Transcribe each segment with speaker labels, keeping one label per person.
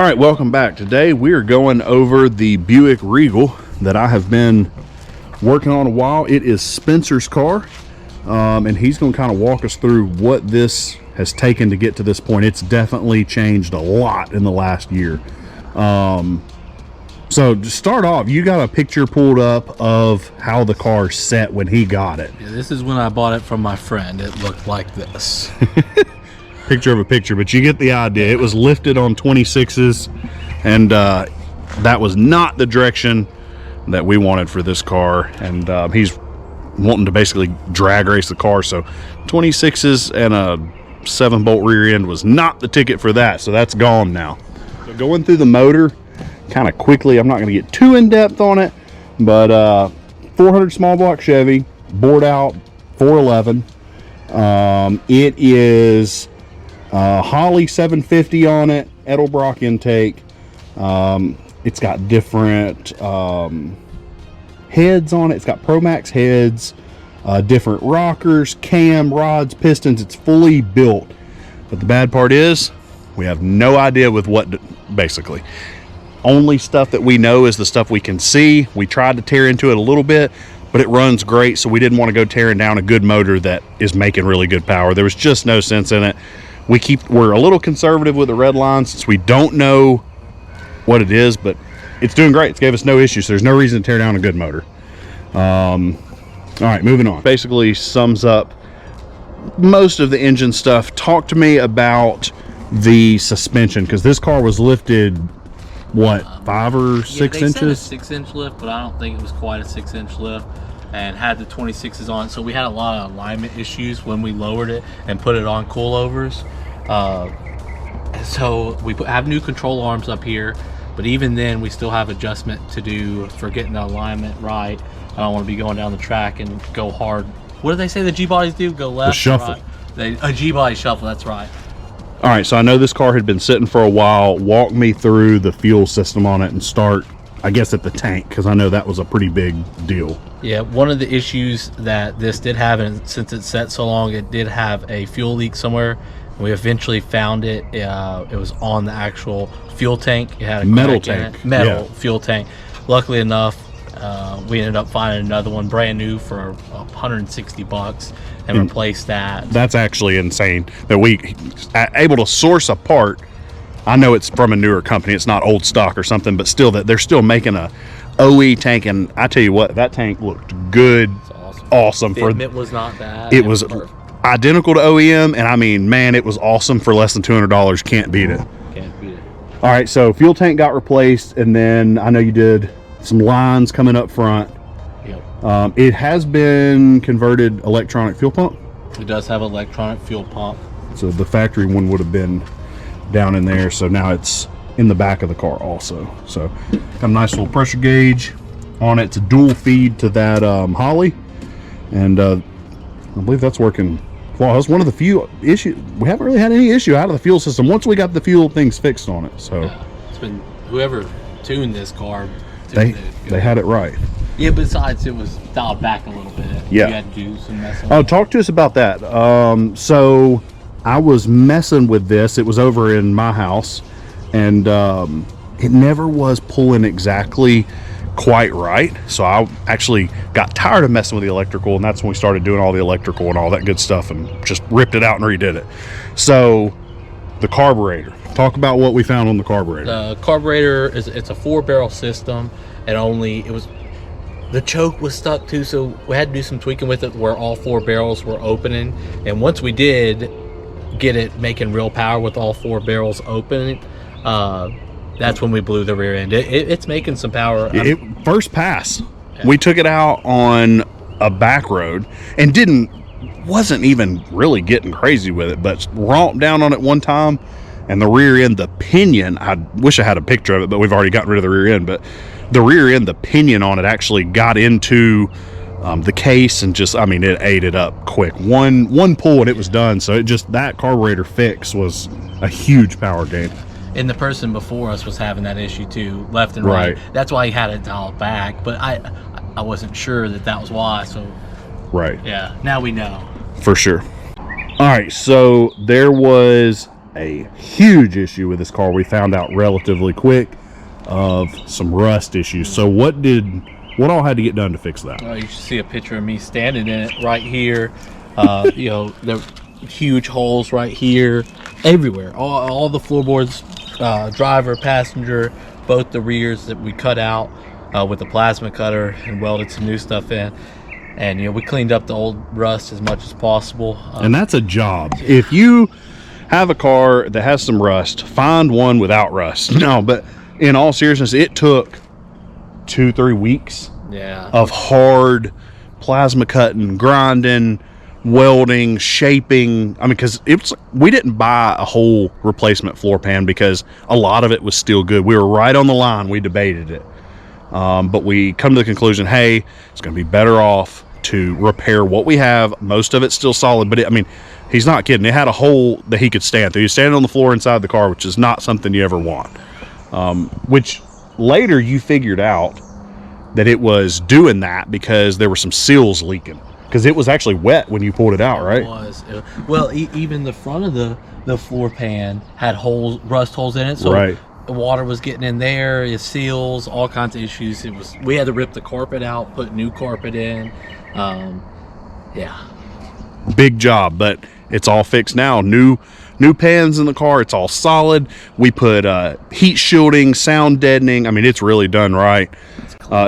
Speaker 1: All right, welcome back. Today we are going over the Buick Regal that I have been working on a while. It is Spencer's car, and he's going to kind of walk us through what this has taken to get to this point. It's definitely changed a lot in the last year. So to start off, you got a picture pulled up of how the car set when he got it.
Speaker 2: Yeah, this is when I bought it from my friend. It looked like this.
Speaker 1: Picture of a picture, but you get the idea. It was lifted on 26s, and that was not the direction that we wanted for this car. And he's wanting to basically drag race the car, so 26s and a 7-bolt rear end was not the ticket for that, so that's gone now. So going through the motor kind of quickly, I'm not going to get too in depth on it, but 400 small block Chevy, bored out 411. It is Holley 750 on it, Edelbrock intake. It's got different heads on it. It's got Promax heads, different rockers, cam, rods, pistons. It's fully built. But the bad part is we have no idea with what, basically. Only stuff that we know is the stuff we can see. We tried to tear into it a little bit, but it runs great, so we didn't want to go tearing down a good motor that is making really good power. There was just no sense in it. We're a little conservative with the red line since we don't know what it is, but it's doing great. It's gave us no issues. So there's no reason to tear down a good motor. All right, moving on. Basically sums up most of the engine stuff. Talk to me about the suspension, because this car was lifted, what, 5 or 6 inches?
Speaker 2: Said a 6-inch lift, but I don't think it was quite a 6-inch lift, and had the 26s on. So we had a lot of alignment issues when we lowered it and put it on coilovers. So we have new control arms up here, but even then we still have adjustment to do for getting the alignment right. I don't want to be going down the track and go hard. What do they say the G-bodies do? Go left,
Speaker 1: the shuffle.
Speaker 2: Right. A G-body shuffle, that's right.
Speaker 1: All right, so I know this car had been sitting for a while. Walk me through the fuel system on it and start, I guess, at the tank, because I know that was a pretty big deal.
Speaker 2: Yeah, one of the issues that this did have, and since it set so long, it did have a fuel leak somewhere. We eventually found it. It was on the actual fuel tank. It had a
Speaker 1: metal tank.
Speaker 2: Metal fuel tank. Luckily enough, we ended up finding another one brand new for $160 and replaced that. That's
Speaker 1: actually insane that we able to source a part. I know it's from a newer company. It's not old stock or something, but still that they're still making a OE tank. And I tell you what, that tank looked good. Awesome.
Speaker 2: Fitment was not bad.
Speaker 1: It was perfect. Identical to OEM, and I mean, man, it was awesome for less than $200. Can't beat it.
Speaker 2: Can't beat it.
Speaker 1: All right, so fuel tank got replaced, and then I know you did some lines coming up front.
Speaker 2: Yep.
Speaker 1: It has been converted electronic fuel pump.
Speaker 2: It does have electronic fuel pump.
Speaker 1: So the factory one would have been down in there, so now it's in the back of the car also. So got a nice little pressure gauge on it. It's a dual feed to that Holley, and I believe that's working. Well, that's one of the few issues. We haven't really had any issue out of the fuel system once we got the fuel things fixed on it. So
Speaker 2: yeah, it's been whoever tuned this car.
Speaker 1: They had it right.
Speaker 2: Yeah, besides it was dialed back a little bit.
Speaker 1: Yeah.
Speaker 2: You had to do some messing.
Speaker 1: Oh, talk to us about that. So I was messing with this. It was over in my house, and it never was pulling exactly quite right. So I actually got tired of messing with the electrical, and that's when we started doing all the electrical and all that good stuff, and just ripped it out and redid it. So the carburetor. Talk about what we found on the carburetor.
Speaker 2: The carburetor it's a 4-barrel system, and the choke was stuck too, so we had to do some tweaking with it where all 4 barrels were opening. And once we did get it making real power with all 4 barrels opening, that's when we blew the rear end. It's making some power.
Speaker 1: First pass, yeah. We took it out on a back road and wasn't even really getting crazy with it, but romped down on it one time, and the rear end, the pinion, I wish I had a picture of it, but we've already gotten rid of the rear end, but the rear end, the pinion on it actually got into the case, and just, I mean, it ate it up quick. One pull and it was done. So that carburetor fix was a huge power gain.
Speaker 2: And the person before us was having that issue too, left and right. That's why he had it dialed back, but I wasn't sure that was why. So
Speaker 1: right,
Speaker 2: yeah, now we know
Speaker 1: for sure. All right, so there was a huge issue with this car. We found out relatively quick of some rust issues. So what all had to get done to fix that?
Speaker 2: You should see a picture of me standing in it right here. You know, there are huge holes right here, everywhere. All the floorboards, driver, passenger, both the rears that we cut out with a plasma cutter and welded some new stuff in. And, you know, we cleaned up the old rust as much as possible.
Speaker 1: And that's a job. If you have a car that has some rust, find one without rust. No, but in all seriousness, it took 2-3 weeks of hard plasma cutting, grinding, welding, shaping. I mean, because we didn't buy a whole replacement floor pan because a lot of it was still good. We were right on the line. We debated it. But we come to the conclusion, hey, it's going to be better off to repair what we have. Most of it's still solid, but I mean, he's not kidding. It had a hole that he could stand through. He's standing on the floor inside the car, which is not something you ever want. Which later you figured out that it was doing that because there were some seals leaking. Because it was actually wet when you pulled it out, right?
Speaker 2: It was. Well, even the front of the floor pan had holes, rust holes in it. So
Speaker 1: right.
Speaker 2: The water was getting in there, it seals, all kinds of issues. We had to rip the carpet out, put new carpet in. Yeah.
Speaker 1: Big job, but it's all fixed now. New pans in the car. It's all solid. We put heat shielding, sound deadening. I mean, it's really done right.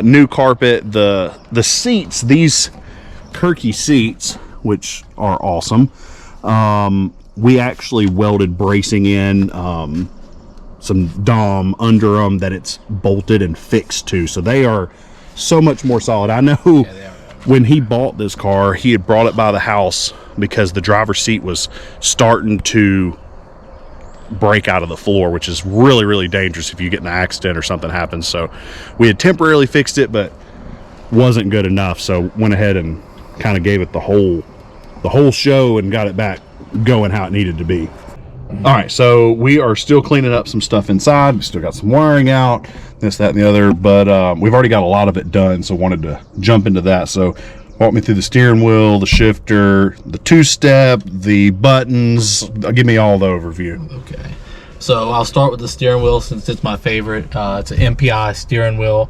Speaker 1: New carpet. The seats, these Kirky seats, which are awesome. We actually welded bracing in some Dom under them that it's bolted and fixed to, so they are so much more solid. I know when he bought this car, he had brought it by the house because the driver's seat was starting to break out of the floor, which is really, really dangerous if you get in an accident or something happens. So we had temporarily fixed it, but wasn't good enough, so went ahead and kind of gave it the whole show and got it back going how it needed to be. All right, so we are still cleaning up some stuff inside. We still got some wiring out, this, that, and the other, but we've already got a lot of it done, so wanted to jump into that. So walk me through the steering wheel, the shifter, the two-step, the buttons. Give me all the overview.
Speaker 2: Okay, so I'll start with the steering wheel since it's my favorite. It's an MPI steering wheel.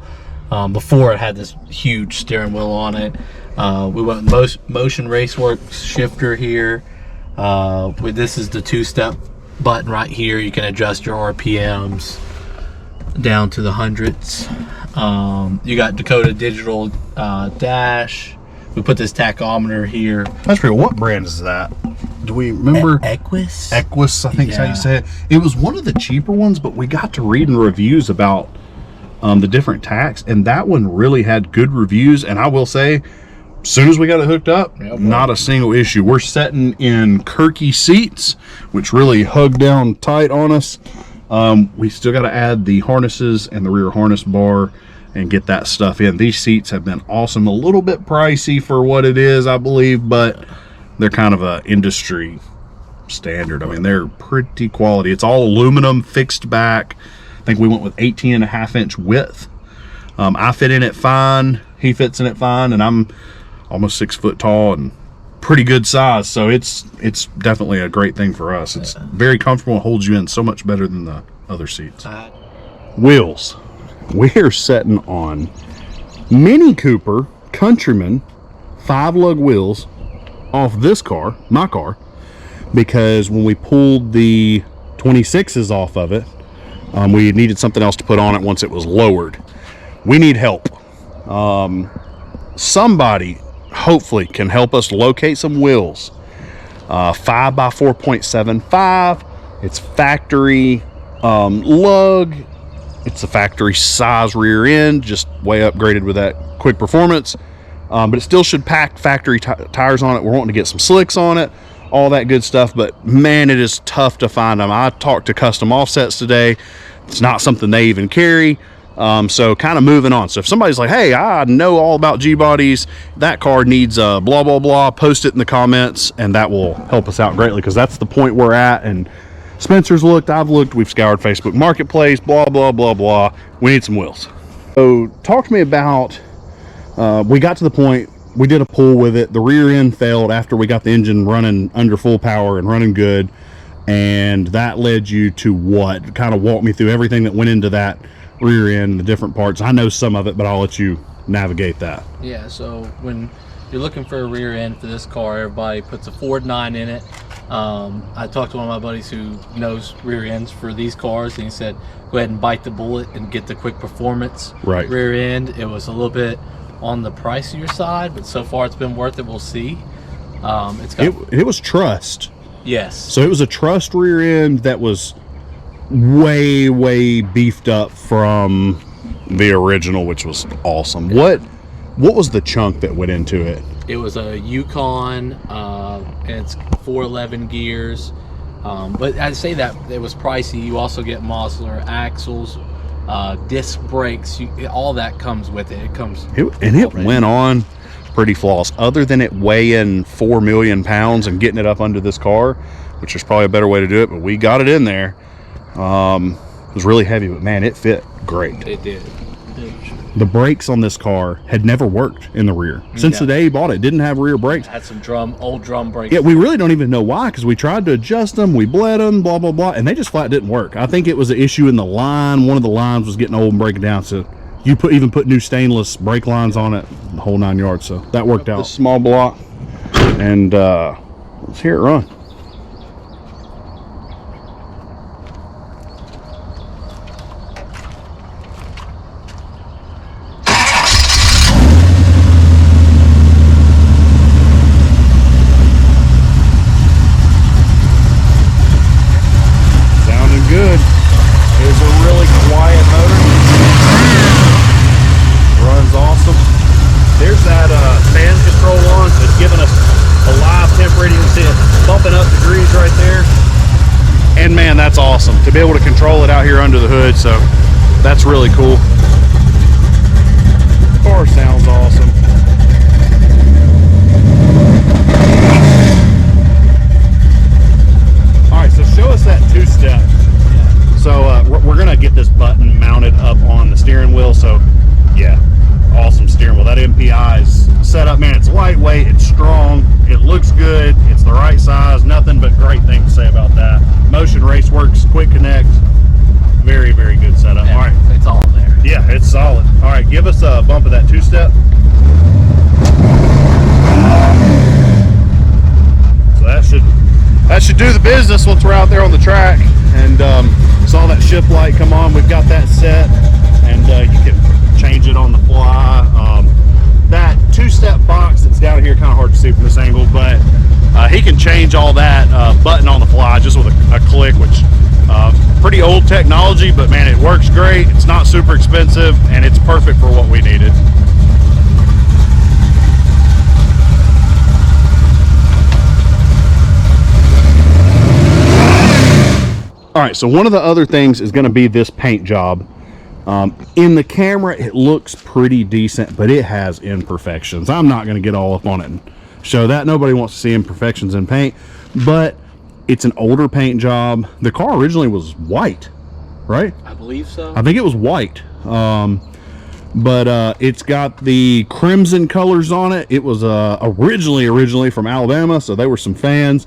Speaker 2: Before it had this huge steering wheel on it. We went with Motion Raceworks shifter here. This is the two-step button right here. You can adjust your RPMs down to the hundreds. You got Dakota digital dash. We put this tachometer here.
Speaker 1: That's real. What brand is that? Do we remember?
Speaker 2: Equus.
Speaker 1: Equus, I think is how you say it. It was one of the cheaper ones, but we got to reading reviews about the different tachs, and that one really had good reviews. And I will say, as soon as we got it hooked up, not a single issue. We're sitting in Kirky seats, which really hug down tight on us. We still got to add the harnesses and the rear harness bar and get that stuff in. These seats have been awesome. A little bit pricey for what it is, I believe, but they're kind of a industry standard. I mean, they're pretty quality. It's all aluminum, fixed back. I think we went with 18.5-inch width. I fit in it fine. He fits in it fine, and I'm almost 6 foot tall and pretty good size, so it's definitely a great thing for us. It's very comfortable and holds you in so much better than the other seats. Wheels. We're sitting on Mini Cooper Countryman 5-lug wheels off this car, my car, because when we pulled the 26s off of it, we needed something else to put on it once it was lowered. We need help. Somebody hopefully can help us locate some wheels. 5 by 4.75. It's factory lug. It's a factory size rear end, just way upgraded with that quick performance. But it still should pack factory tires on it. We're wanting to get some slicks on it, all that good stuff. But man, it is tough to find them. I talked to Custom Offsets today. It's not something they even carry. So kind of moving on. So if somebody's like, hey, I know all about G-bodies, that car needs blah, blah, blah, post it in the comments, and that will help us out greatly, because that's the point we're at. And Spencer's looked, I've looked, we've scoured Facebook Marketplace, blah, blah, blah, blah. We need some wheels. So talk to me about, we got to the point, we did a pull with it. The rear end failed after we got the engine running under full power and running good. And that led you to what? Kind of walk me through everything that went into that rear end, the different parts. I know some of it, but I'll let you navigate that.
Speaker 2: Yeah, so when you're looking for a rear end for this car, everybody puts a Ford 9 in it. I talked to one of my buddies who knows rear ends for these cars, and he said go ahead and bite the bullet and get the quick performance rear end. It was a little bit on the pricier side, but so far it's been worth it. We'll see. It
Speaker 1: was trussed.
Speaker 2: Yes.
Speaker 1: So it was a trussed rear end that was way beefed up from the original, which was awesome. What was the chunk that went into it?
Speaker 2: It was a Yukon, and it's 411 gears. But I'd say that it was pricey. You also get modular axles, disc brakes. All that comes with it. It
Speaker 1: went on pretty flawless. Other than it weighing 4 million pounds and getting it up under this car, which is probably a better way to do it, but we got it in there. It was really heavy, but man, it fit great.
Speaker 2: It did.
Speaker 1: The brakes on this car had never worked in the rear. Since the day he bought it, didn't have rear brakes.
Speaker 2: It had some old drum brakes.
Speaker 1: Yeah, we really don't even know why, because we tried to adjust them, we bled them, blah, blah, blah, and they just flat didn't work. I think it was an issue in the line. One of the lines was getting old and breaking down, so you even put new stainless brake lines on it, the whole 9 yards, so that worked out. This small block, and let's hear it run. Good. It's a really quiet motor. Runs awesome. There's that fan control on, so it's giving us a live temp reading. You see it bumping up degrees right there. And man, that's awesome to be able to control it out here under the hood. So that's really cool. Car sounds awesome. All right, so show us that two-step. So we're gonna get this button mounted up on the steering wheel. So yeah, awesome steering wheel. That MPI is set up, man. It's lightweight, it's strong, it looks good, it's the right size. Nothing but great things to say about that. Motion race works, quick connect, very good setup.
Speaker 2: Yeah,
Speaker 1: all right,
Speaker 2: it's all there.
Speaker 1: Yeah, it's solid. All right, give us a bump of that two-step. So that should do the business once we're out there on the track. And saw that shift light come on. We've got that set, and you can change it on the fly. That two-step box that's down here, kind of hard to see from this angle, but he can change all that button on the fly just with a click, which pretty old technology, but man, it works great. It's not super expensive, and it's perfect for what we needed. All right, so one of the other things is going to be this paint job. In the camera, it looks pretty decent, but it has imperfections. I'm not going to get all up on it and show that. Nobody wants to see imperfections in paint, but it's an older paint job. The car originally was white, right?
Speaker 2: I believe so.
Speaker 1: I think it was white, but it's got the crimson colors on it. It was originally from Alabama, so they were some fans.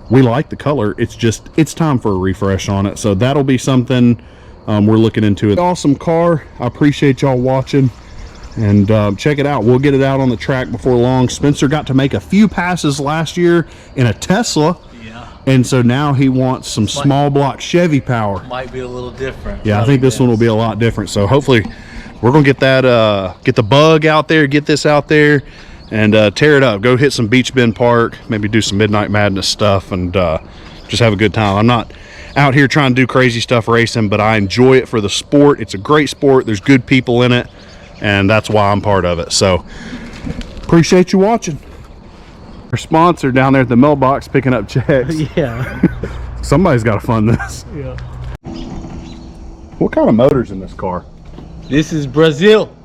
Speaker 1: We like the color. It's time for a refresh on it, so that'll be something we're looking into. It. Awesome car. I appreciate y'all watching, and check it out. We'll get it out on the track before long. Spencer got to make a few passes last year in a Tesla, and so now he wants some small block Chevy power.
Speaker 2: Might be a little different.
Speaker 1: Yeah, I think this one will be a lot different. So hopefully we're gonna get that get the bug out there, get this out there, and tear it up. Go hit some Beach Bend Park, maybe do some Midnight Madness stuff, and just have a good time. I'm not out here trying to do crazy stuff racing, but I enjoy it for the sport. It's a great sport. There's good people in it, and that's why I'm part of it. So appreciate you watching. Our sponsor down there at the mailbox picking up checks.
Speaker 2: Yeah.
Speaker 1: Somebody's got to fund this.
Speaker 2: Yeah.
Speaker 1: What kind of motor's in this car?
Speaker 2: This is Brazil.